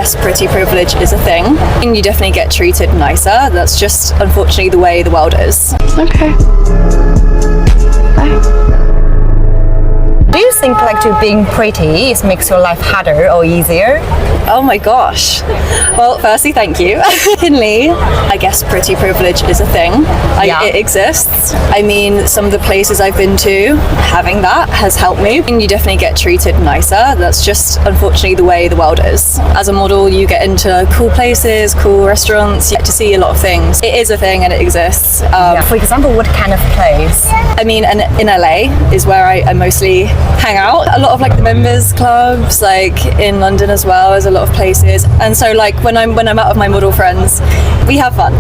guess pretty privilege is a thing, and you definitely get treated nicer. That's just unfortunately the way the world is. Okay. Bye. Do you think being pretty makes your life harder or easier? Oh my gosh. Well, firstly, thank you. Secondly, I guess pretty privilege is a thing. It exists. I mean, some of the places I've been to, having that has helped me. And you definitely get treated nicer. That's just unfortunately the way the world is. As a model, you get into cool places, cool restaurants, you get to see a lot of things. It is a thing and it exists. For example, what kind of place? I mean, in LA is where I mostly hang out. A lot of the members clubs, in London as well, there's a lot of places. And so when I'm out with my model friends, we have fun.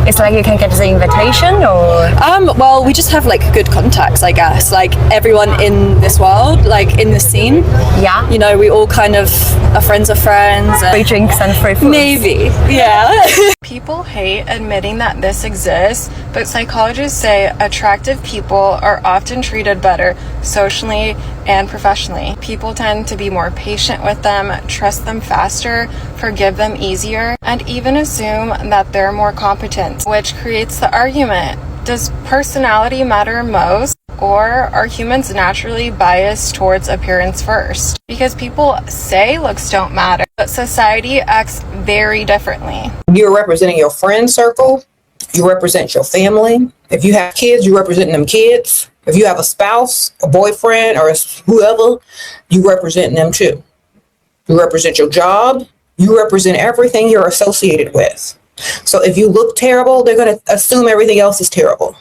It's you can get the invitation, or? Well, we just have good contacts, I guess. Everyone in this world, in this scene. Yeah. You know, we all kind of are friends of friends. Free drinks and free food. Maybe, yeah. People hate admitting that this exists, but psychologists say attractive people are often treated better socially and professionally. People tend to be more patient with them, trust them faster, forgive them easier, and even assume that they're more competent, which creates the argument, does personality matter most, or are humans naturally biased towards appearance first? Because people say looks don't matter, but society acts very differently. You're representing your friend circle, you represent your family. If you have kids, you represent them kids. If you have a spouse, a boyfriend, or whoever, you represent them too. You represent your job, you represent everything you're associated with. So if you look terrible, they're going to assume everything else is terrible.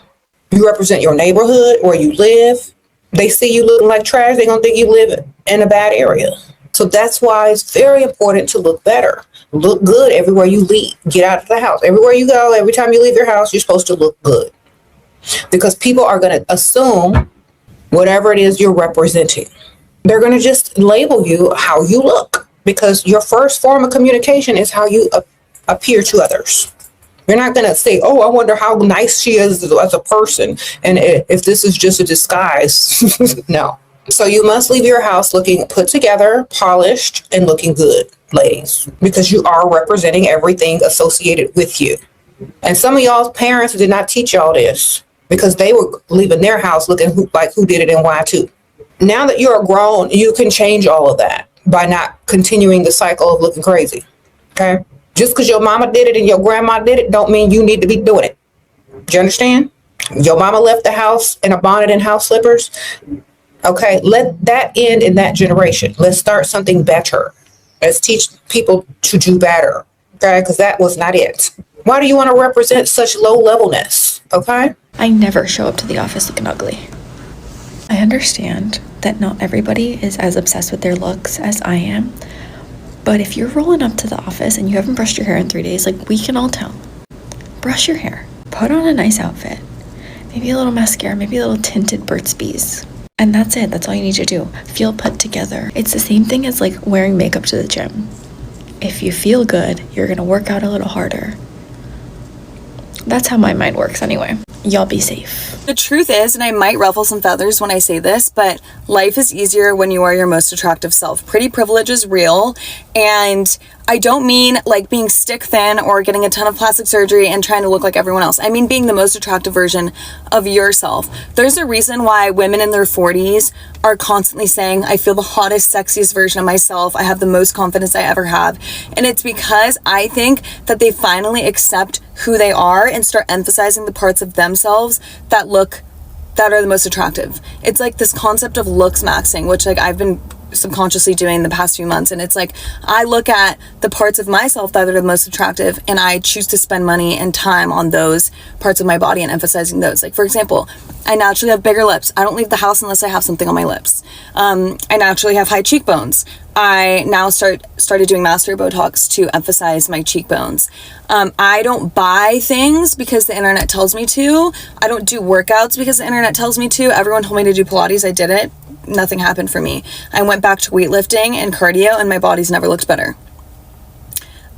You represent your neighborhood where you live. They see you looking like trash, they're going to think you live in a bad area. So that's why it's very important to look better. Look good everywhere you leave. Get out of the house. Everywhere you go, every time you leave your house, you're supposed to look good. Because people are going to assume whatever it is you're representing. They're going to just label you how you look. Because your first form of communication is how you appear to others. You're not going to say, oh, I wonder how nice she is as a person, and if this is just a disguise. No. So you must leave your house looking put together, polished, and looking good, ladies, because you are representing everything associated with you. And some of y'all's parents did not teach y'all this because they were leaving their house looking who did it and why too. Now that you're grown, you can change all of that by not continuing the cycle of looking crazy. Okay? Just because your mama did it and your grandma did it don't mean you need to be doing it. Do you understand? Your mama left the house in a bonnet and house slippers. Okay, let that end in that generation. Let's start something better. Let's teach people to do better. Okay, because that was not it. Why do you want to represent such low levelness? Okay? I never show up to the office looking ugly. I understand that not everybody is as obsessed with their looks as I am. But if you're rolling up to the office and you haven't brushed your hair in 3 days, we can all tell. Brush your hair. Put on a nice outfit. Maybe a little mascara, maybe a little tinted Burt's Bees. And that's it. That's all you need to do. Feel put together. It's the same thing as wearing makeup to the gym. If you feel good, you're going to work out a little harder. That's how my mind works anyway. Y'all be safe. The truth is, and I might ruffle some feathers when I say this, but life is easier when you are your most attractive self. Pretty privilege is real, and I don't mean being stick thin or getting a ton of plastic surgery and trying to look like everyone else. I mean being the most attractive version of yourself. There's a reason why women in their 40s are constantly saying, I feel the hottest, sexiest version of myself. I have the most confidence I ever have. And it's because I think that they finally accept who they are and start emphasizing the parts of themselves that are the most attractive. It's this concept of looksmaxing, which I've been subconsciously doing the past few months, and it's I look at the parts of myself that are the most attractive and I choose to spend money and time on those parts of my body and emphasizing those. For example, I naturally have bigger lips. I don't leave the house unless I have something on my lips. I naturally have high cheekbones. I now started doing master Botox to emphasize my cheekbones. I don't buy things because the internet tells me to. I don't do workouts because the internet tells me to. Everyone told me to do Pilates. I did it. Nothing happened for me. I went back to weightlifting and cardio and my body's never looked better.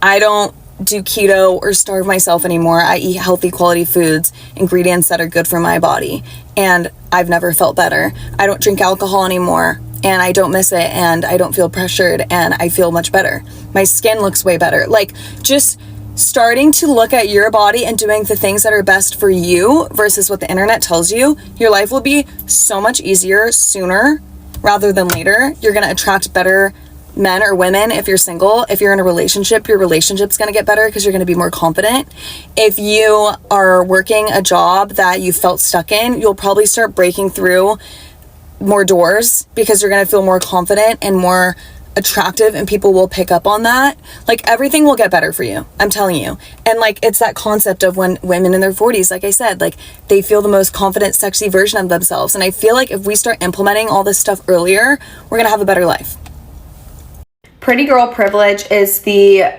I don't do keto or starve myself anymore. I eat healthy quality foods, ingredients that are good for my body, and I've never felt better. I don't drink alcohol anymore, and I don't miss it, and I don't feel pressured, and I feel much better. My skin looks way better. Like, just starting to look at your body and doing the things that are best for you versus what the internet tells you, your life will be so much easier sooner rather than later. You're going to attract better men or women. If you're single, if you're in a relationship, your relationship's going to get better because you're going to be more confident. If you are working a job that you felt stuck in, you'll probably start breaking through more doors because you're going to feel more confident and more attractive, and people will pick up on that. Like, everything will get better for you, I'm telling you. And like, it's that concept of when women in their 40s, like I said, like, they feel the most confident, sexy version of themselves. And I feel like if we start implementing all this stuff earlier, we're gonna have a better life. Pretty girl privilege is the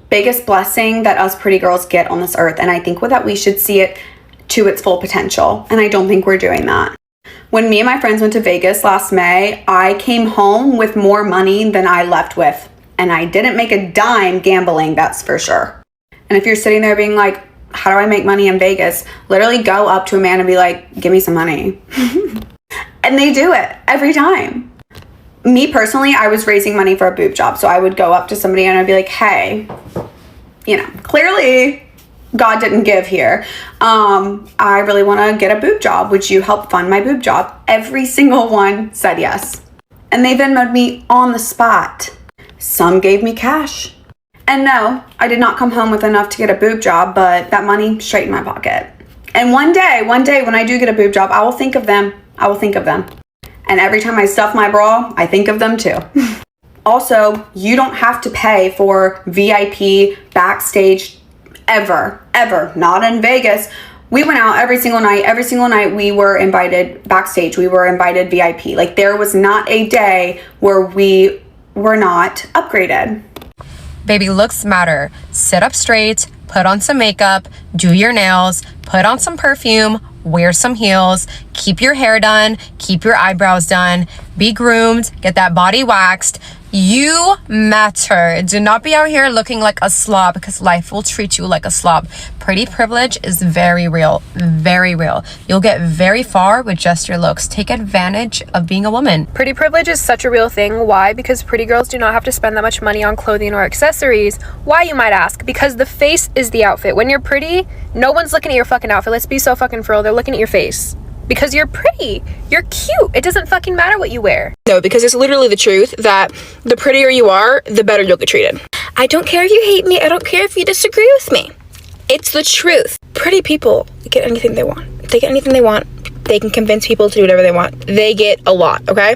biggest blessing that us pretty girls get on this earth, and I think that we should see it to its full potential, and I don't think we're doing that. When me and my friends went to Vegas last May, I came home with more money than I left with. And I didn't make a dime gambling, that's for sure. And if you're sitting there being like, how do I make money in Vegas? Literally go up to a man and be like, give me some money. And they do it every time. Me personally, I was raising money for a boob job. So I would go up to somebody and I'd be like, hey, you know, clearly God didn't give here. I really want to get a boob job. Would you help fund my boob job? Every single one said yes. And they Venmo'd me on the spot. Some gave me cash. And no, I did not come home with enough to get a boob job, but that money straight in my pocket. And one day when I do get a boob job, I will think of them. I will think of them. And every time I stuff my bra, I think of them too. Also, you don't have to pay for VIP backstage ever, not in Vegas. We went out every single night we were invited backstage, we were invited VIP. Like, there was not a day where we were not upgraded. Baby, looks matter. Sit up straight, put on some makeup, do your nails, put on some perfume, wear some heels, keep your hair done, keep your eyebrows done, be groomed, get that body waxed. You matter. Do not be out here looking like a slob, because life will treat you like a slob. Pretty privilege is very real, very real. You'll get very far with just your looks. Take advantage of being a woman. Pretty privilege is such a real thing. Why? Because pretty girls do not have to spend that much money on clothing or accessories. Why, you might ask? Because the face is the outfit. When you're pretty, no one's looking at your fucking outfit. Let's be so fucking for real. They're looking at your face. Because you're pretty, you're cute. It doesn't fucking matter what you wear. No, because it's literally the truth that the prettier you are, the better you'll get treated. I don't care if you hate me. I don't care if you disagree with me. It's the truth. Pretty people get anything they want. If they get anything they want, they can convince people to do whatever they want. They get a lot, okay?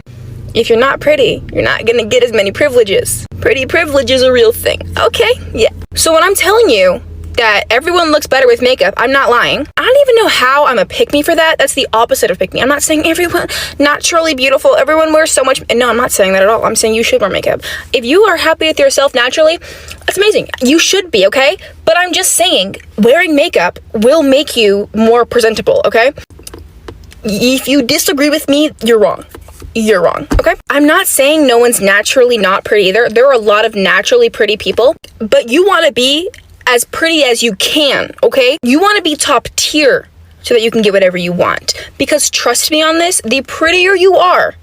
If you're not pretty, you're not gonna get as many privileges. Pretty privilege is a real thing, okay? Yeah. So when I'm telling you that everyone looks better with makeup, I'm not lying. I don't even know how I'm a pick-me for that. That's the opposite of pick-me. I'm not saying everyone naturally beautiful, everyone wears so much. No, I'm not saying that at all. I'm saying you should wear makeup. If you are happy with yourself naturally, that's amazing. You should be, okay? But I'm just saying, wearing makeup will make you more presentable, okay? If you disagree with me, you're wrong. You're wrong, okay? I'm not saying no one's naturally not pretty either. There are a lot of naturally pretty people, but you want to be as pretty as you can, okay? You want to be top tier so that you can get whatever you want. Because trust me on this, the prettier you are,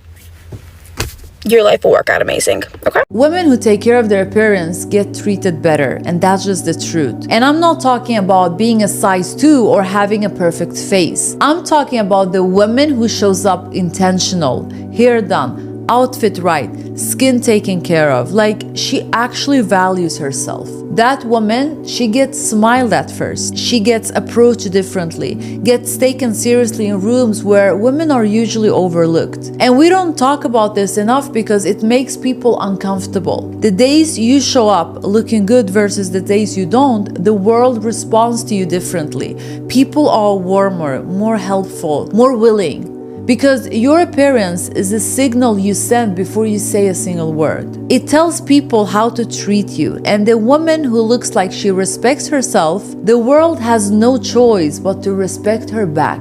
your life will work out amazing, okay? Women who take care of their appearance get treated better, and that's just the truth. And I'm not talking about being a size 2 or having a perfect face. I'm talking about the woman who shows up intentional, hair done, outfit right, skin taken care of, like she actually values herself. That woman, she gets smiled at first. She gets approached differently, gets taken seriously in rooms where women are usually overlooked. And we don't talk about this enough because it makes people uncomfortable. The days you show up looking good versus the days you don't, the world responds to you differently. People are warmer, more helpful, more willing. Because your appearance is a signal you send before you say a single word. It tells people how to treat you, and the woman who looks like she respects herself, the world has no choice but to respect her back.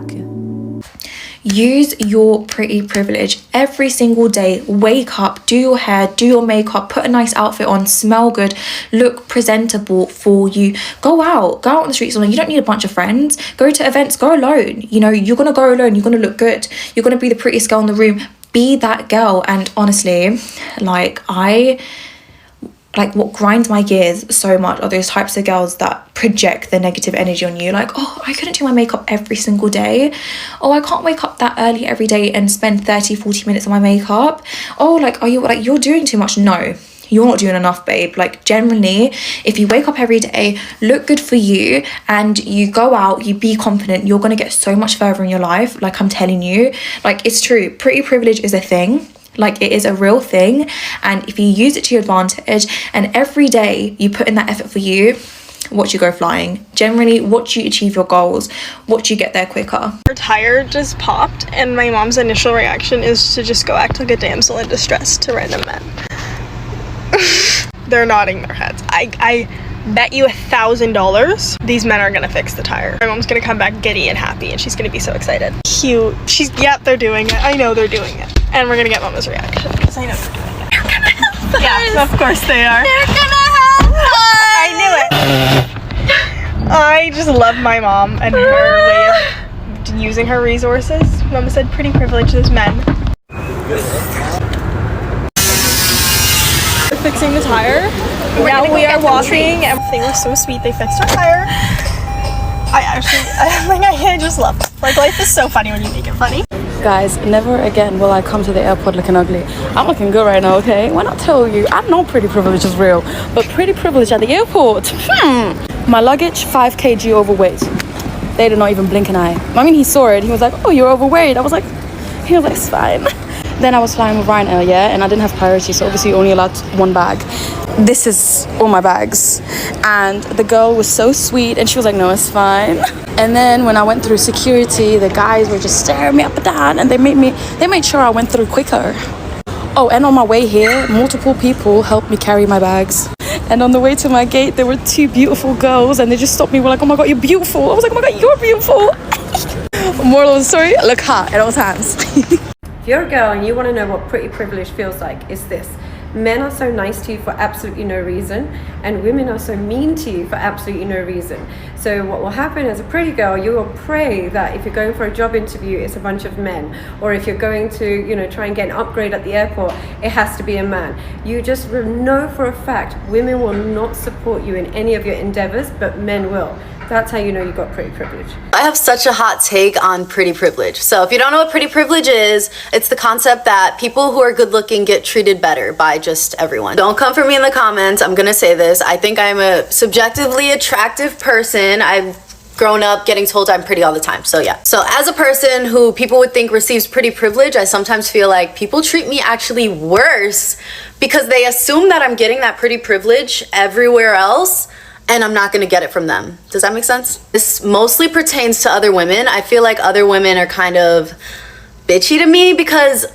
Use your pretty privilege every single day. Wake up, do your hair, do your makeup, put a nice outfit on, smell good, look presentable for you. Go out on the streets alone. You don't need a bunch of friends. Go to events, go alone. You know, you're gonna go alone, you're gonna look good. You're gonna be the prettiest girl in the room. be that girl. And honestly, like what grinds my gears so much are those types of girls that project their negative energy on you. Like, oh, I couldn't do my makeup every single day. Oh, I can't wake up that early every day and spend 30-40 minutes on my makeup. Oh, like, you're doing too much. No, you're not doing enough, babe. Like, generally, if you wake up every day, look good for you, and you go out, you be confident, you're gonna get so much further in your life. Like, I'm telling you, like, it's true. Pretty privilege is a thing. Like, it is a real thing, and if you use it to your advantage and every day you put in that effort for you, watch you go flying. Generally, watch you achieve your goals, watch you get there quicker. Her tire just popped, and my mom's initial reaction is to just go act like a damsel in distress to random men. They're nodding their heads. I bet you $1,000 these men are gonna fix the tire. My mom's gonna come back giddy and happy, and she's gonna be so excited. Cute. Yep, they're doing it. I know they're doing it. And we're gonna get Mama's reaction, because I know they're doing it. They're gonna help us. Yeah, of course they are. They're gonna help us. I knew it. I just love my mom and her way of using her resources. Mama said pretty privileged as men. We're fixing the tire. Now we are walking. Everything was so sweet. They fixed our tire. I just love it. Like, life is so funny when you make it funny. Guys, never again will I come to the airport looking ugly. I'm looking good right now, okay? When I tell you, I know pretty privilege is real, but pretty privilege at the airport, My luggage, 5 kg overweight. They did not even blink an eye. I mean, he saw it. He was like, oh, you're overweight. He was like, it's fine. Then I was flying with Ryanair, yeah, and I didn't have priority, so obviously only allowed one bag. This is all my bags. And the girl was so sweet, and she was like, no, it's fine. And then when I went through security, the guys were just staring me up and down, and they made sure I went through quicker. Oh, and on my way here, multiple people helped me carry my bags. And on the way to my gate, there were 2 beautiful girls, and they just stopped me. Were like, oh my God, you're beautiful. I was like, oh my God, you're beautiful. Moral of the story, look hot at all times. If you're a girl and you want to know what pretty privilege feels like, it's this. Men are so nice to you for absolutely no reason, and women are so mean to you for absolutely no reason. So what will happen as a pretty girl, you will pray that if you're going for a job interview, it's a bunch of men, or if you're going to, try and get an upgrade at the airport, it has to be a man. You just know for a fact women will not support you in any of your endeavors, but men will. That's how you know you got pretty privilege. I have such a hot take on pretty privilege. So if you don't know what pretty privilege is, it's the concept that people who are good looking get treated better by just everyone. Don't come for me in the comments. I'm gonna say this. I think I'm a subjectively attractive person. I've grown up getting told I'm pretty all the time. So yeah. So as a person who people would think receives pretty privilege, I sometimes feel like people treat me actually worse because they assume that I'm getting that pretty privilege everywhere else, and I'm not gonna get it from them. Does that make sense? This mostly pertains to other women. I feel like other women are kind of bitchy to me because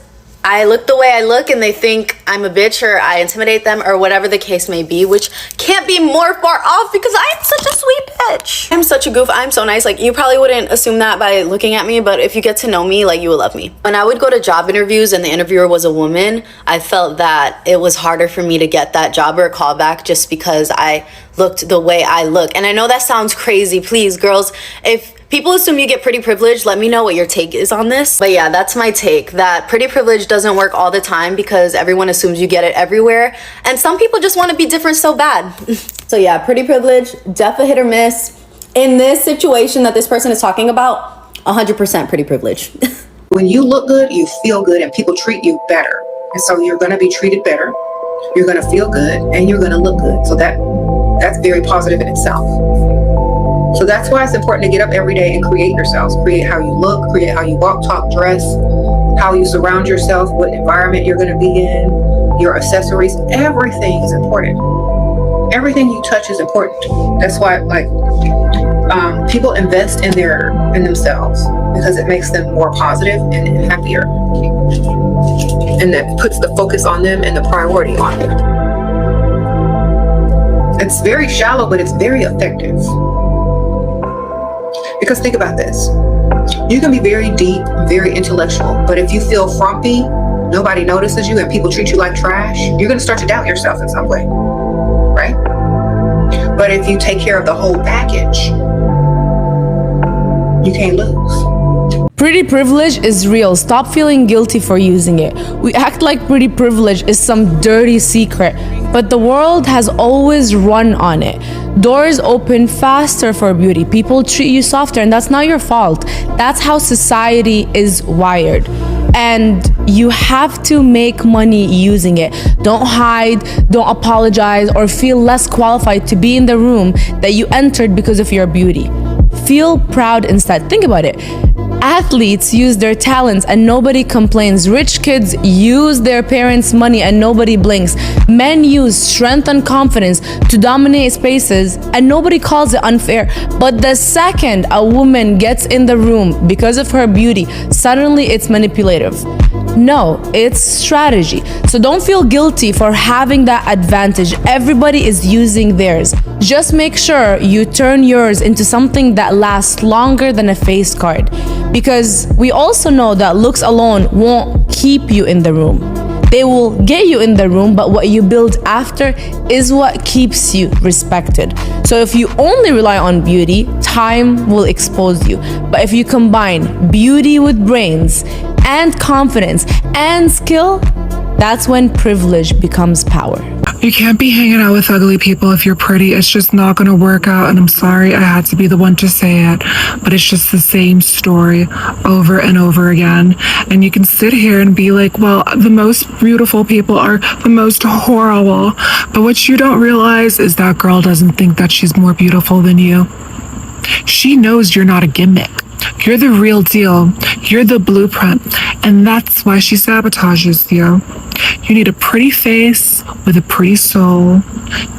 I look the way I look and they think I'm a bitch or I intimidate them or whatever the case may be, which can't be more far off because I'm such a sweet bitch. I'm such a goof. I'm so nice. Like, you probably wouldn't assume that by looking at me, but if you get to know me, like, you will love me. When I would go to job interviews and the interviewer was a woman, I felt that it was harder for me to get that job or a call back just because I looked the way I look. And I know that sounds crazy. Please, girls, if people assume you get pretty privilege, let me know what your take is on this. But yeah, that's my take, that pretty privilege doesn't work all the time because everyone assumes you get it everywhere. And some people just want to be different so bad. So yeah, pretty privilege, definitely hit or miss. In this situation that this person is talking about, 100% pretty privilege. When you look good, you feel good, and people treat you better. And so you're going to be treated better, you're going to feel good, and you're going to look good. So that's very positive in itself. So that's why it's important to get up every day and create yourselves. Create how you look, create how you walk, talk, dress, how you surround yourself, what environment you're going to be in, your accessories. Everything is important. Everything you touch is important. That's why, people invest in themselves because it makes them more positive and happier. And that puts the focus on them and the priority on them. It's very shallow, but it's very effective. Because think about this. You can be very deep, very intellectual, but if you feel frumpy, nobody notices you, and people treat you like trash, you're going to start to doubt yourself in some way, right? But if you take care of the whole package, you can't lose. Pretty privilege is real. Stop feeling guilty for using it. We act like pretty privilege is some dirty secret, but the world has always run on it. Doors open faster for beauty. People treat you softer, and that's not your fault. That's how society is wired. And you have to make money using it. Don't hide, don't apologize, or feel less qualified to be in the room that you entered because of your beauty. Feel proud instead. Think about it. Athletes use their talents and nobody complains. Rich kids use their parents' money and nobody blinks. Men use strength and confidence to dominate spaces and nobody calls it unfair. But the second a woman gets in the room because of her beauty, suddenly it's manipulative. No, it's strategy. So don't feel guilty for having that advantage. Everybody is using theirs. Just make sure you turn yours into something that lasts longer than a face card. Because we also know that looks alone won't keep you in the room. They will get you in the room, but what you build after is what keeps you respected. So if you only rely on beauty, time will expose you. But if you combine beauty with brains and confidence and skill, that's when privilege becomes power. You can't be hanging out with ugly people if you're pretty. It's just not going to work out. And I'm sorry I had to be the one to say it, but it's just the same story over and over again. And you can sit here and be like, well, the most beautiful people are the most horrible. But what you don't realize is that girl doesn't think that she's more beautiful than you. She knows you're not a gimmick. You're the real deal. You're the blueprint. And that's why she sabotages you. You need a pretty face with a pretty soul.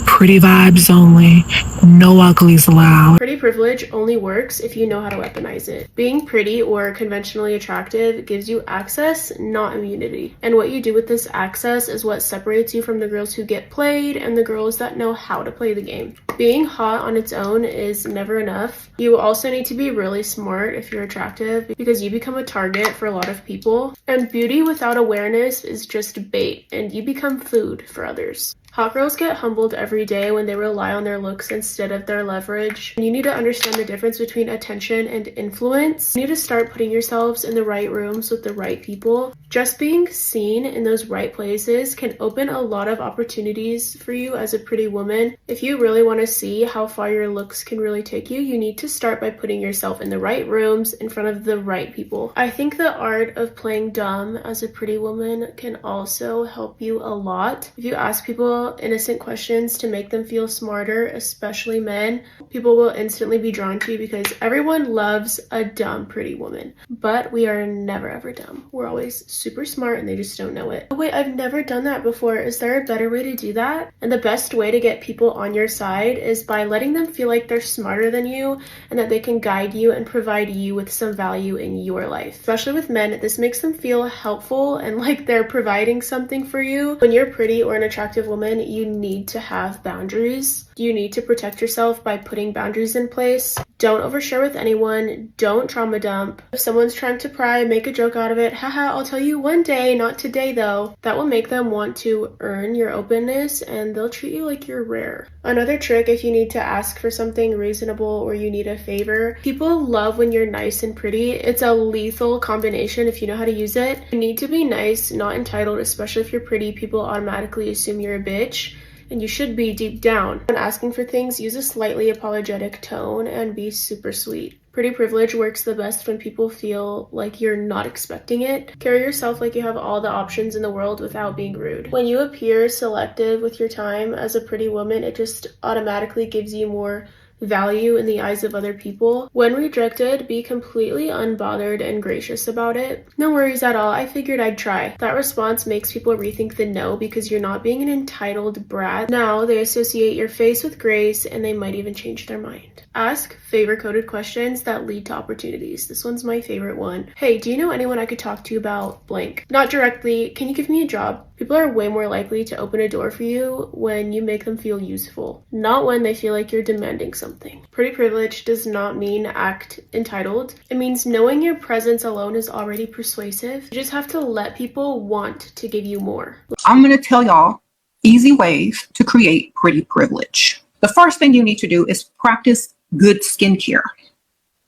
Pretty vibes only. No uglies allowed. Pretty privilege only works if you know how to weaponize it. Being pretty or conventionally attractive gives you access, not immunity. And what you do with this access is what separates you from the girls who get played and the girls that know how to play the game. Being hot on its own is never enough. You also need to be really smart if you're attractive because you become a target for a lot of people. And beauty without awareness is just bait and you become food for others. Hot girls get humbled every day when they rely on their looks instead of their leverage. And you need to understand the difference between attention and influence. You need to start putting yourselves in the right rooms with the right people. Just being seen in those right places can open a lot of opportunities for you as a pretty woman. If you really want to see how far your looks can really take you, you need to start by putting yourself in the right rooms in front of the right people. I think the art of playing dumb as a pretty woman can also help you a lot. If you ask people innocent questions to make them feel smarter, especially men, people will instantly be drawn to you because everyone loves a dumb pretty woman. But we are never ever dumb. We're always super smart and they just don't know it. Oh wait, I've never done that before. Is there a better way to do that? And the best way to get people on your side is by letting them feel like they're smarter than you and that they can guide you and provide you with some value in your life. Especially with men, this makes them feel helpful and like they're providing something for you. When you're pretty or an attractive woman, you need to have boundaries. You need to protect yourself by putting boundaries in place. Don't overshare with anyone. Don't trauma dump. If someone's trying to pry, make a joke out of it. Haha, I'll tell you one day, not today though. That will make them want to earn your openness and they'll treat you like you're rare. Another trick, if you need to ask for something reasonable or you need a favor, people love when you're nice and pretty. It's a lethal combination if you know how to use it. You need to be nice, not entitled, especially if you're pretty. People automatically assume you're a bitch. And you should be deep down. When asking for things, use a slightly apologetic tone and be super sweet. Pretty privilege works the best when people feel like you're not expecting it. Carry yourself like you have all the options in the world without being rude. When you appear selective with your time as a pretty woman, it just automatically gives you more value in the eyes of other people. When rejected, be completely unbothered and gracious about it. No worries at all, I figured I'd try. That response makes people rethink the no because you're not being an entitled brat. Now they associate your face with grace and they might even change their mind. Ask favor-coded questions that lead to opportunities. This one's my favorite one. Hey, do you know anyone I could talk to about blank? Not directly, can you give me a job? People are way more likely to open a door for you when you make them feel useful, not when they feel like you're demanding something. Pretty privilege does not mean act entitled. It means knowing your presence alone is already persuasive. You just have to let people want to give you more. I'm going to tell y'all easy ways to create pretty privilege. The first thing you need to do is practice good skincare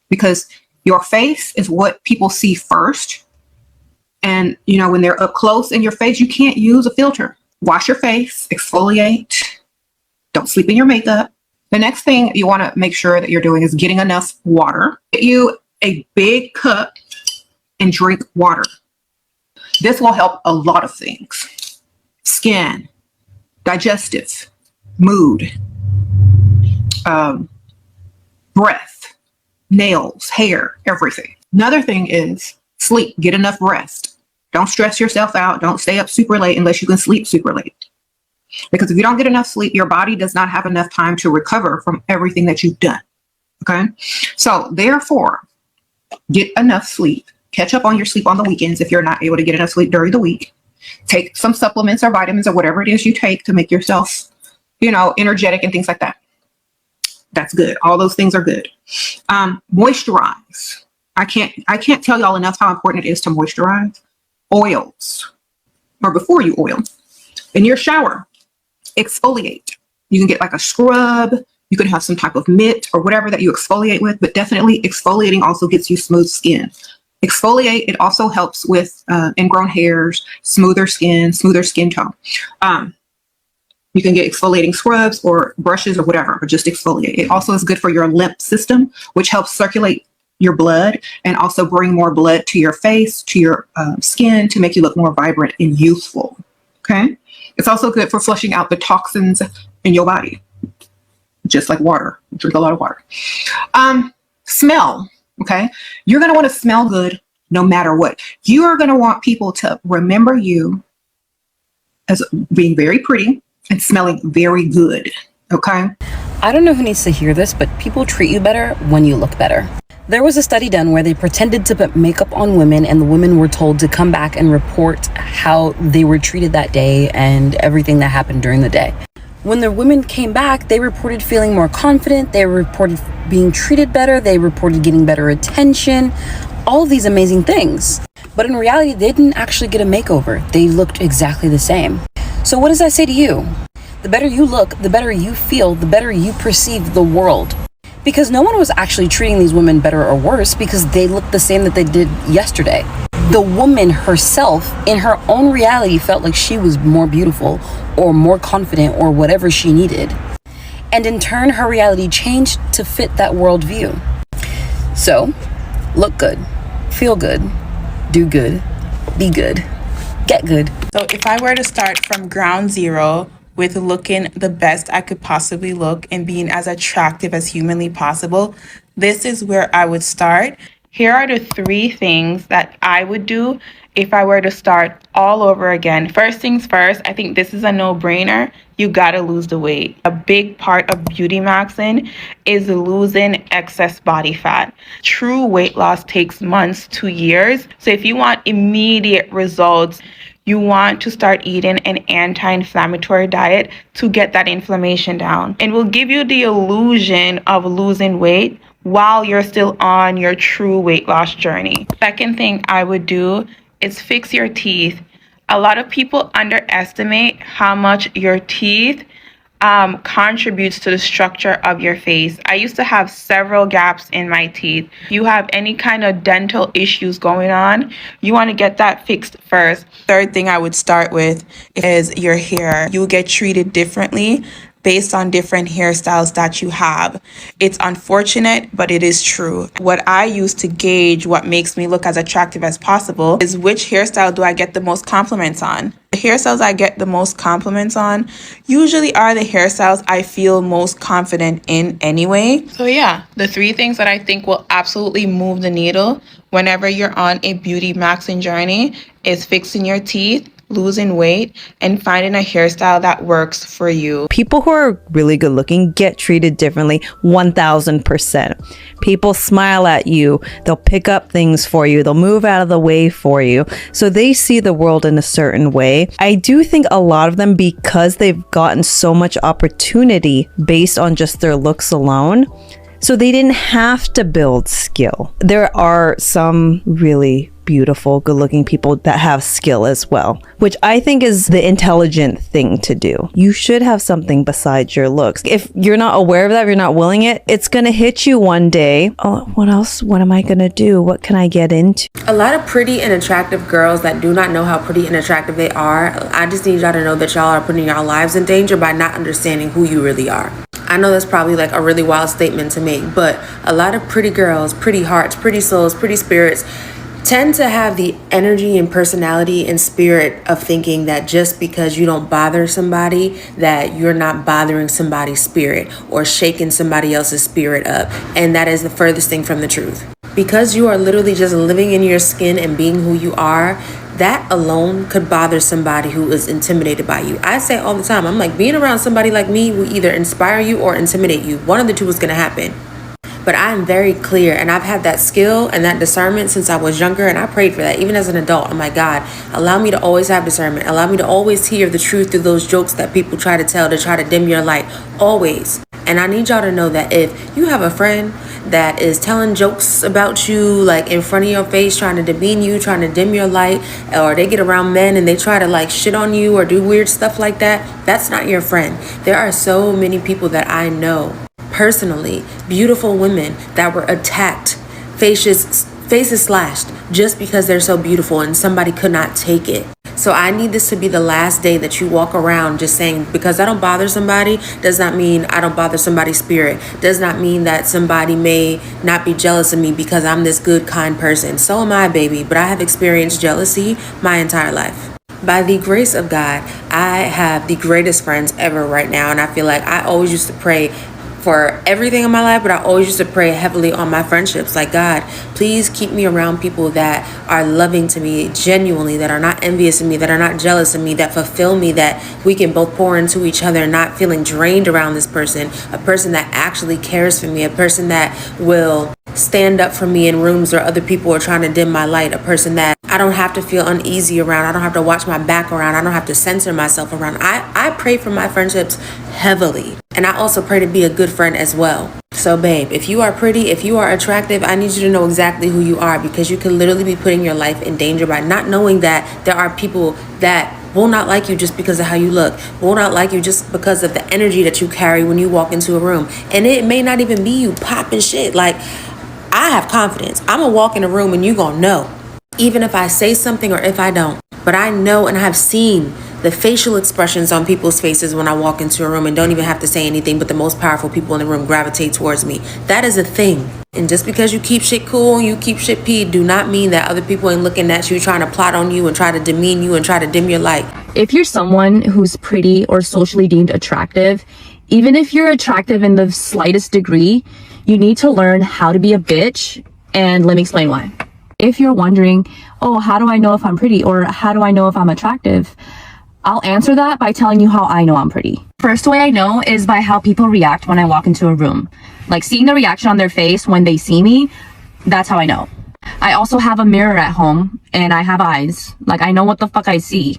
because Your face is what people see first. And, you know, when they're up close in your face, you can't use a filter. Wash your face, exfoliate. Don't sleep in your makeup. The next thing you want to make sure that you're doing is getting enough water. Get you a big cup and drink water. This will help a lot of things. Skin, digestive, mood, breath, nails, hair, everything. Another thing is sleep. Get enough rest. Don't stress yourself out. Don't stay up super late unless you can sleep super late. Because if you don't get enough sleep, your body does not have enough time to recover from everything that you've done. Okay? So therefore, get enough sleep. Catch up on your sleep on the weekends if you're not able to get enough sleep during the week. Take some supplements or vitamins or whatever it is you take to make yourself, you know, energetic and things like that. That's good. All those things are good. Moisturize. I can't tell y'all enough how important it is to moisturize. Oils, or before you oil. In your shower, exfoliate. You can get like a scrub. You can have some type of mitt or whatever that you exfoliate with, but definitely exfoliating also gets you smooth skin. Exfoliate, it also helps with ingrown hairs, smoother skin tone. You can get exfoliating scrubs or brushes or whatever, but just exfoliate. It also is good for your lymph system, which helps circulate your blood and also bring more blood to your face, to your skin, to make you look more vibrant and youthful. Okay? It's also good for flushing out the toxins in your body, just like water. Drink a lot of water. Smell. Okay? You're going to want to smell good no matter what. You are going to want people to remember you as being very pretty and smelling very good. Okay? I don't know who needs to hear this, but people treat you better when you look better. There was a study done where they pretended to put makeup on women, and the women were told to come back and report how they were treated that day and everything that happened during the day. When the women came back, they reported feeling more confident, they reported being treated better, they reported getting better attention, all of these amazing things. But in reality, they didn't actually get a makeover. They looked exactly the same. So what does that say to you? The better you look, the better you feel, the better you perceive the world. Because no one was actually treating these women better or worse because they looked the same that they did yesterday. The woman herself, in her own reality, felt like she was more beautiful or more confident or whatever she needed. And in turn, her reality changed to fit that worldview. So, look good, feel good, do good, be good, get good. So if I were to start from ground zero with looking the best I could possibly look and being as attractive as humanly possible, this is where I would start. Here are the 3 things that I would do if I were to start all over again. First things first, I think this is a no-brainer. You gotta lose the weight. A big part of beauty maxing is losing excess body fat. True weight loss takes months to years. So if you want immediate results, you want to start eating an anti-inflammatory diet to get that inflammation down. It will give you the illusion of losing weight while you're still on your true weight loss journey. Second thing I would do is fix your teeth. A lot of people underestimate how much your teeth contributes to the structure of your face. I used to have several gaps in my teeth. If you have any kind of dental issues going on, you want to get that fixed first. Third thing I would start with is your hair. You'll get treated differently based on different hairstyles that you have. It's unfortunate, but it is true. What I use to gauge what makes me look as attractive as possible is which hairstyle do I get the most compliments on. The hairstyles I get the most compliments on usually are the hairstyles I feel most confident in anyway. So yeah, the 3 things that I think will absolutely move the needle whenever you're on a beauty maxing journey is fixing your teeth, losing weight, and finding a hairstyle that works for you. People who are really good looking get treated differently 1000%. People smile at you, they'll pick up things for you, they'll move out of the way for you. So they see the world in a certain way. I do think a lot of them, because they've gotten so much opportunity based on just their looks alone, So they didn't have to build skill. There are some really beautiful, good-looking people that have skill as well, which I think is the intelligent thing to do. You should have something besides your looks. If you're not aware of that, if you're not willing it, it's gonna hit you one day. Oh, what else? What am I gonna do? What can I get into? A lot of pretty and attractive girls that do not know how pretty and attractive they are, I just need y'all to know that y'all are putting your lives in danger by not understanding who you really are. I know that's probably like a really wild statement to make, but a lot of pretty girls, pretty hearts, pretty souls, pretty spirits tend to have the energy and personality and spirit of thinking that just because you don't bother somebody, that you're not bothering somebody's spirit or shaking somebody else's spirit up. And that is the furthest thing from the truth. Because you are literally just living in your skin and being who you are, that alone could bother somebody who is intimidated by you. I say all the time, I'm like, being around somebody like me will either inspire you or intimidate you. One of the two is going to happen. But I'm very clear, and I've had that skill and that discernment since I was younger, and I prayed for that. Even as an adult, I'm like, God, allow me to always have discernment. Allow me to always hear the truth through those jokes that people try to tell to try to dim your light. Always. And I need y'all to know that if you have a friend that is telling jokes about you, like in front of your face, trying to demean you, trying to dim your light, or they get around men and they try to like shit on you or do weird stuff like that, that's not your friend. There are so many people that I know personally, beautiful women that were attacked, faces slashed just because they're so beautiful and somebody could not take it. So I need this to be the last day that you walk around just saying, because I don't bother somebody does not mean I don't bother somebody's spirit, does not mean that somebody may not be jealous of me because I'm this good, kind person. So am I, baby, but I have experienced jealousy my entire life. By the grace of God, I have the greatest friends ever right now, and I feel like I always used to pray for everything in my life, but I always used to pray heavily on my friendships. Like, God, please keep me around people that are loving to me genuinely, that are not envious of me, that are not jealous of me, that fulfill me, that we can both pour into each other, not feeling drained around this person, a person that actually cares for me, a person that will stand up for me in rooms where other people are trying to dim my light, a person that I don't have to feel uneasy around, I don't have to watch my back around, I don't have to censor myself around. I pray for my friendships heavily, and I also pray to be a good friend as well. So babe, if you are pretty, if you are attractive, I need you to know exactly who you are, because you could literally be putting your life in danger by not knowing that there are people that will not like you just because of how you look, will not like you just because of the energy that you carry when you walk into a room. And it may not even be you popping shit. Like, I have confidence. I'm gonna walk in a room and you gonna know, even if I say something or if I don't. But I know and I have seen the facial expressions on people's faces when I walk into a room and don't even have to say anything, but the most powerful people in the room gravitate towards me. That is a thing. And just because you keep shit cool and you keep shit peed, do not mean that other people ain't looking at you, trying to plot on you and try to demean you and try to dim your light. If you're someone who's pretty or socially deemed attractive, even if you're attractive in the slightest degree, you need to learn how to be a bitch, and let me explain why. If you're wondering, oh, how do I know if I'm pretty, or how do I know if I'm attractive? I'll answer that by telling you how I know I'm pretty. First way I know is by how people react when I walk into a room. Like, seeing the reaction on their face when they see me, that's how I know. I also have a mirror at home, and I have eyes. Like, I know what the fuck I see.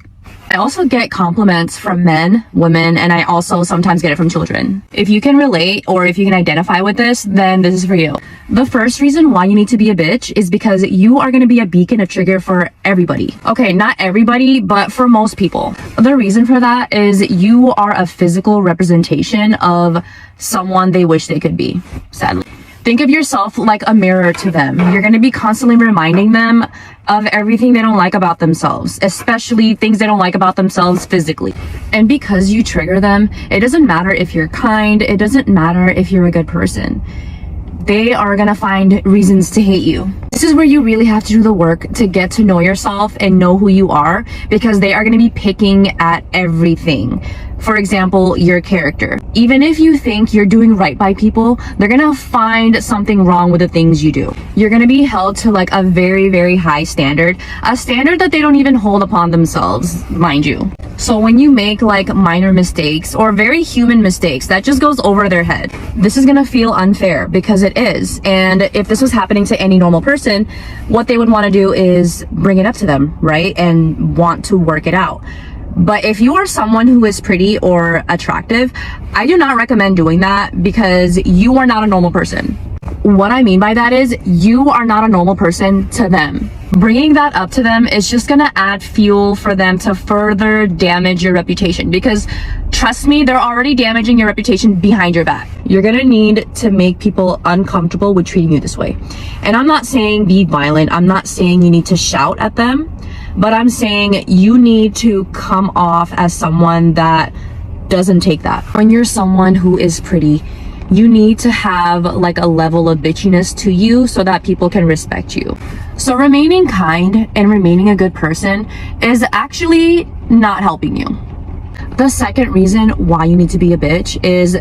I also get compliments from men, women, and I also sometimes get it from children. If you can relate or if you can identify with this, then this is for you. The first reason why you need to be a bitch is because you are going to be a beacon, a trigger for everybody. Okay, not everybody, but for most people. The reason for that is you are a physical representation of someone they wish they could be, sadly. Think of yourself like a mirror to them. You're going to be constantly reminding them of everything they don't like about themselves, especially things they don't like about themselves physically. And because you trigger them, it doesn't matter if you're kind, it doesn't matter if you're a good person. They are going to find reasons to hate you. This is where you really have to do the work to get to know yourself and know who you are, because they are going to be picking at everything. For example, your character. Even if you think you're doing right by people, they're gonna find something wrong with the things you do. You're gonna be held to like a very, very high standard, a standard that they don't even hold upon themselves, mind you. So when you make like minor mistakes or very human mistakes, that just goes over their head. This is gonna feel unfair, because it is. And if this was happening to any normal person, what they would want to do is bring it up to them, right? And want to work it out. But if you are someone who is pretty or attractive, I do not recommend doing that because you are not a normal person. What I mean by that is you are not a normal person to them. Bringing that up to them is just gonna add fuel for them to further damage your reputation, because trust me, they're already damaging your reputation behind your back. You're gonna need to make people uncomfortable with treating you this way. And I'm not saying be violent. I'm not saying you need to shout at them, but I'm saying you need to come off as someone that doesn't take that. When you're someone who is pretty, you need to have like a level of bitchiness to you so that people can respect you. So remaining kind and remaining a good person is actually not helping you. The second reason why you need to be a bitch is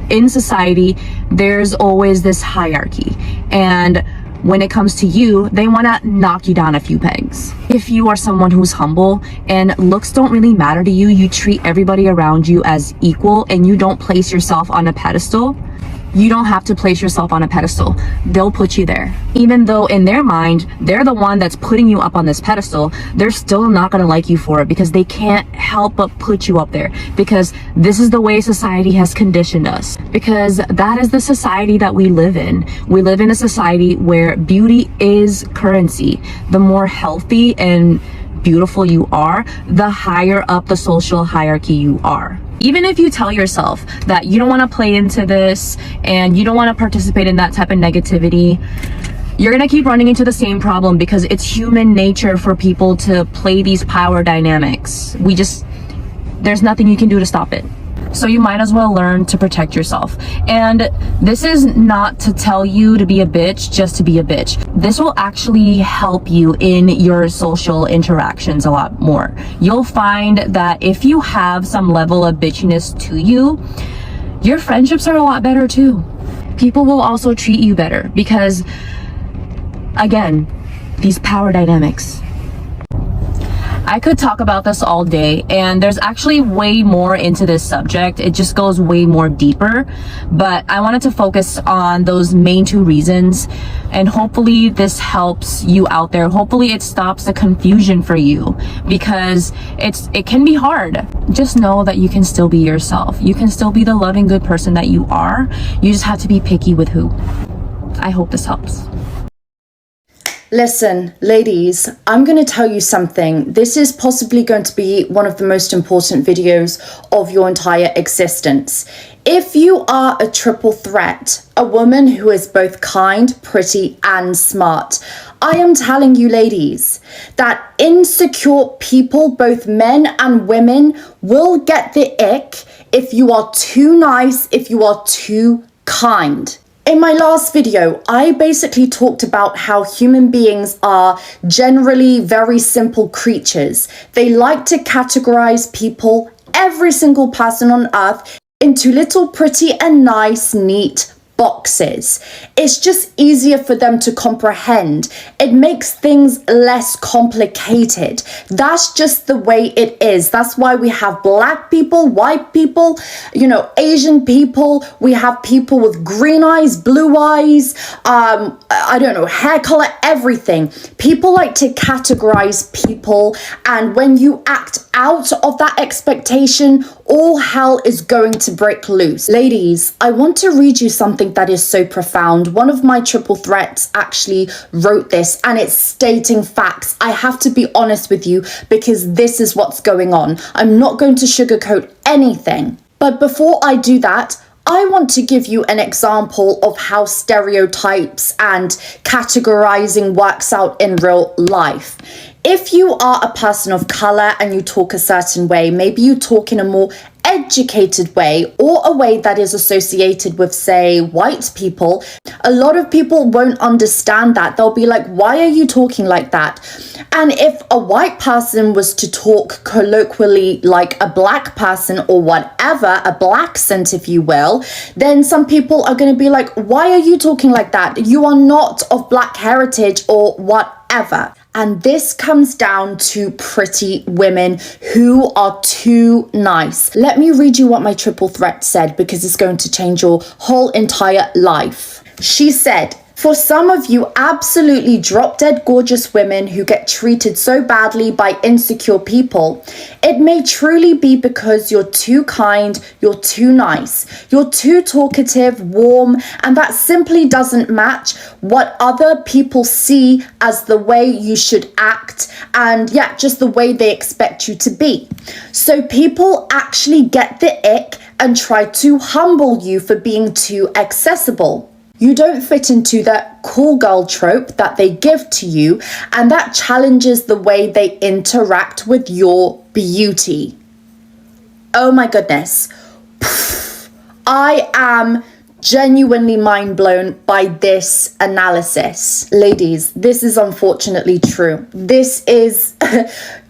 in society, there's always this hierarchy. And when it comes to you, they want to knock you down a few pegs. If you are someone who's humble and looks don't really matter to you, you treat everybody around you as equal and you don't place yourself on a pedestal, you don't have to place yourself on a pedestal. They'll put you there. Even though in their mind, they're the one that's putting you up on this pedestal, they're still not gonna like you for it because they can't help but put you up there, because this is the way society has conditioned us. Because that is the society that we live in. We live in a society where beauty is currency. The more healthy and beautiful you are, the higher up the social hierarchy you are. Even if you tell yourself that you don't want to play into this and you don't want to participate in that type of negativity, you're going to keep running into the same problem, because it's human nature for people to play these power dynamics. There's nothing you can do to stop it. So you might as well learn to protect yourself. And this is not to tell you to be a bitch just to be a bitch. This will actually help you in your social interactions a lot more. You'll find that if you have some level of bitchiness to you, your friendships are a lot better too. People will also treat you better because, again, these power dynamics. I could talk about this all day, and there's actually way more into this subject. It just goes way more deeper, but I wanted to focus on those main two reasons, and hopefully this helps you out there. Hopefully it stops the confusion for you, because it can be hard. Just know that you can still be yourself. You can still be the loving, good person that you are. You just have to be picky with who. I hope this helps. Listen, ladies, I'm going to tell you something. This is possibly going to be one of the most important videos of your entire existence. If you are a triple threat, a woman who is both kind, pretty, and smart, I am telling you, ladies, that insecure people, both men and women, will get the ick if you are too nice, if you are too kind. In my last video, I basically talked about how human beings are generally very simple creatures. They like to categorize people, every single person on earth, into little pretty and nice, neat boxes. It's just easier for them to comprehend. It makes things less complicated. That's just the way it is. That's why we have black people, white people, Asian people. We have people with green eyes, blue eyes, I don't know, hair color, everything. People like to categorize people, and when you act out of that expectation, all hell is going to break loose. Ladies, I want to read you something that is so profound. One of my triple threats actually wrote this, and it's stating facts. I have to be honest with you because this is what's going on. I'm not going to sugarcoat anything. But before I do that, I want to give you an example of how stereotypes and categorizing works out in real life. If you are a person of color and you talk a certain way, maybe you talk in a more educated way, or a way that is associated with, say, white people, a lot of people won't understand that. They'll be like, why are you talking like that? And if a white person was to talk colloquially like a black person or whatever, a black accent, if you will, then some people are going to be like, why are you talking like that? You are not of black heritage or whatever. And this comes down to pretty women who are too nice. Let me read you what my triple threat said, because it's going to change your whole entire life. She said, For some of you absolutely drop dead gorgeous women who get treated so badly by insecure people, it may truly be because you're too kind, you're too nice, you're too talkative, warm, and that simply doesn't match what other people see as the way you should act and just the way they expect you to be. So people actually get the ick and try to humble you for being too accessible. You don't fit into that cool girl trope that they give to you, and that challenges the way they interact with your beauty. Oh my goodness. I am genuinely mind blown by this analysis. Ladies, this is unfortunately true. This is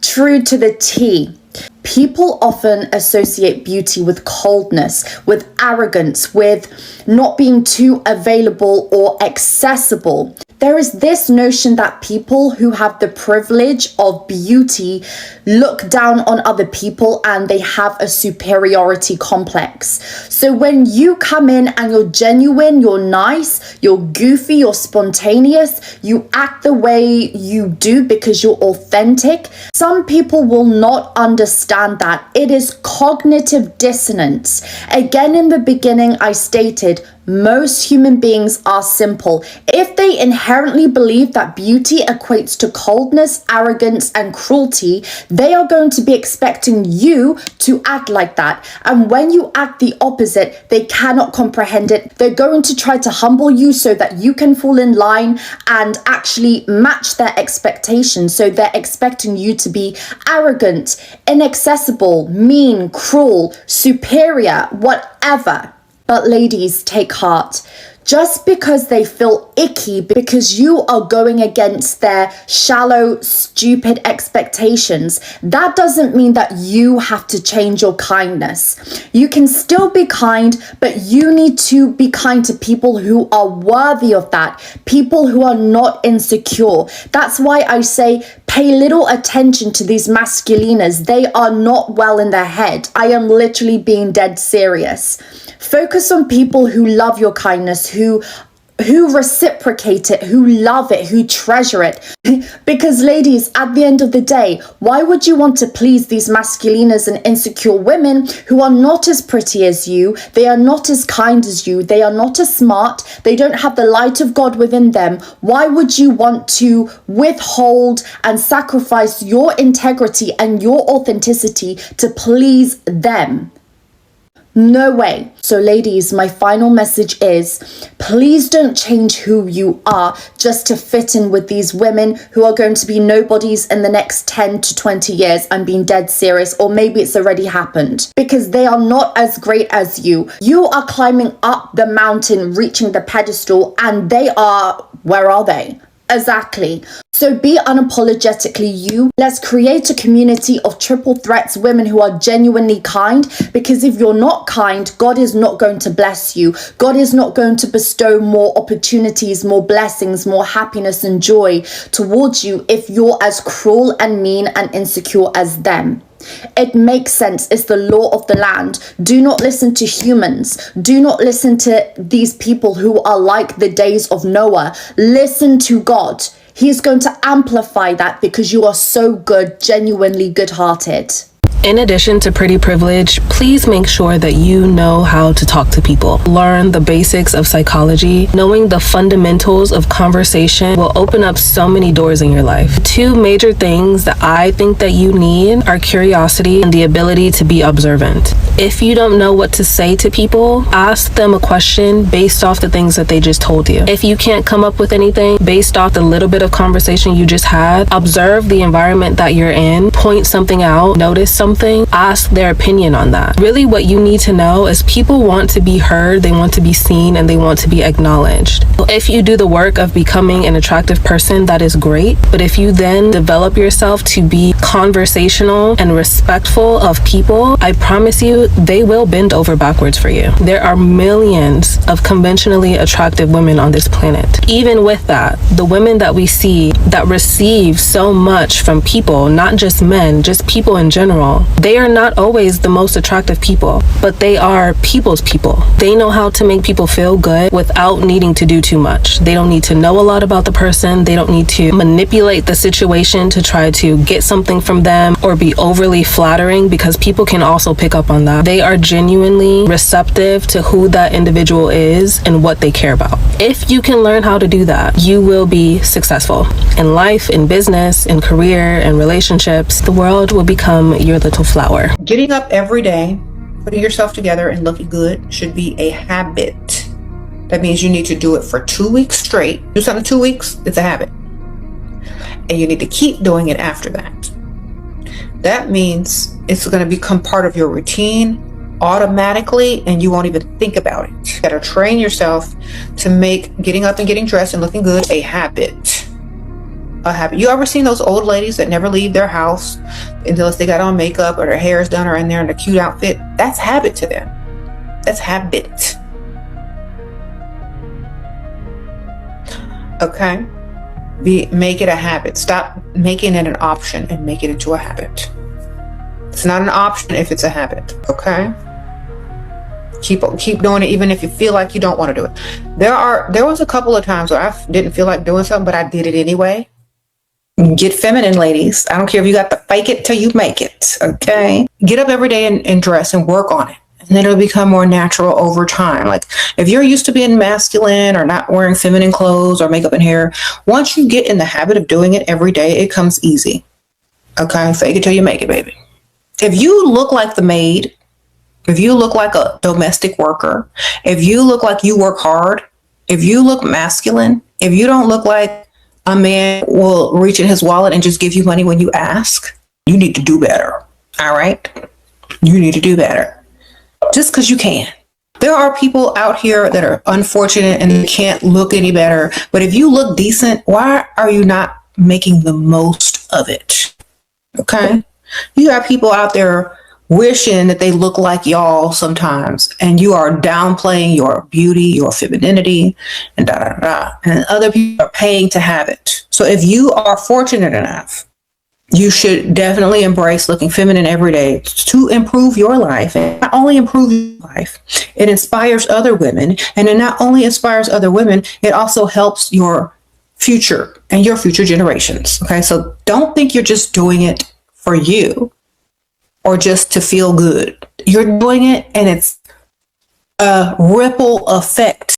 true to the T. People often associate beauty with coldness, with arrogance, with not being too available or accessible. There is this notion that people who have the privilege of beauty look down on other people and they have a superiority complex. So when you come in and you're genuine, you're nice, you're goofy, you're spontaneous, you act the way you do because you're authentic, some people will not understand that. It is cognitive dissonance. Again, in the beginning, I stated, most human beings are simple. If they inherently believe that beauty equates to coldness, arrogance, and cruelty, they are going to be expecting you to act like that. And when you act the opposite, they cannot comprehend it. They're going to try to humble you so that you can fall in line and actually match their expectations. So they're expecting you to be arrogant, inaccessible, mean, cruel, superior, whatever. But ladies, take heart. Just because they feel icky because you are going against their shallow, stupid expectations, that doesn't mean that you have to change your kindness. You can still be kind, but you need to be kind to people who are worthy of that, people who are not insecure. That's why I say pay little attention to these masculinas. They are not well in their head. I am literally being dead serious. Focus on people who love your kindness, who reciprocate it, who love it, who treasure it. Because ladies, at the end of the day, why would you want to please these masculinas and insecure women who are not as pretty as you, they are not as kind as you, they are not as smart, they don't have the light of God within them? Why would you want to withhold and sacrifice your integrity and your authenticity to please them? No way. So ladies, my final message is, please don't change who you are just to fit in with these women who are going to be nobodies in the next 10 to 20 years. I'm being dead serious, or maybe it's already happened, because they are not as great as you. You are climbing up the mountain, reaching the pedestal, and they are, where are they? Exactly. So be unapologetically you. Let's create a community of triple threats, women who are genuinely kind, because if you're not kind, God is not going to bless you. God is not going to bestow more opportunities, more blessings, more happiness and joy towards you if you're as cruel and mean and insecure as them. It makes sense. It's the law of the land. Do not listen to humans. Do not listen to these people who are like the days of Noah. Listen to God. He is going to amplify that because you are so good, genuinely good-hearted. In addition to pretty privilege, please make sure that you know how to talk to people. Learn the basics of psychology. Knowing the fundamentals of conversation will open up so many doors in your life. Two major things that I think that you need are curiosity and the ability to be observant. If you don't know what to say to people, ask them a question based off the things that they just told you. If you can't come up with anything based off the little bit of conversation you just had, observe the environment that you're in, point something out, notice something, ask their opinion on that. Really, what you need to know is people want to be heard, they want to be seen, and they want to be acknowledged. If you do the work of becoming an attractive person, that is great. But if you then develop yourself to be conversational and respectful of people, I promise you, they will bend over backwards for you. There are millions of conventionally attractive women on this planet. Even with that, the women that we see that receive so much from people, not just men, just people in general, people. They are not always the most attractive people, but they are people's people. They know how to make people feel good without needing to do too much. They don't need to know a lot about the person. They don't need to manipulate the situation to try to get something from them or be overly flattering, because people can also pick up on that. They are genuinely receptive to who that individual is and what they care about. If you can learn how to do that, you will be successful in life, in business, in career, in relationships. The world will become your little flower. Getting up every day, putting yourself together and looking good should be a habit. That means you need to do it for 2 weeks straight. Do something 2 weeks, it's a habit. And you need to keep doing it after that. That means it's going to become part of your routine automatically, and you won't even think about it. You got to train yourself to make getting up and getting dressed and looking good a habit. A habit. You ever seen those old ladies that never leave their house unless they got on makeup or their hair is done or in there in a cute outfit? That's habit to them. That's habit. Okay? Make it a habit. Stop making it an option and make it into a habit. It's not an option if it's a habit. Okay? Keep doing it even if you feel like you don't want to do it. There was a couple of times where I didn't feel like doing something, but I did it anyway. Get feminine, ladies. I don't care if you got to fake it till you make it. Okay? Get up every day and dress and work on it. And then it'll become more natural over time. Like if you're used to being masculine or not wearing feminine clothes or makeup and hair, once you get in the habit of doing it every day, it comes easy. Okay? Fake it till you make it, baby. If you look like the maid, if you look like a domestic worker, if you look like you work hard, if you look masculine, if you don't look like a man will reach in his wallet and just give you money when you ask, you need to do better. All right? You need to do better. Just because you can. There are people out here that are unfortunate and they can't look any better. But if you look decent, why are you not making the most of it? Okay? You got people out there wishing that they look like y'all sometimes, and you are downplaying your beauty, your femininity, and da da da. And other people are paying to have it. So if you are fortunate enough, you should definitely embrace looking feminine every day to improve your life. And not only improve your life, it inspires other women. And it not only inspires other women, it also helps your future and your future generations. Okay, so don't think you're just doing it for you or just to feel good. You're doing it and it's a ripple effect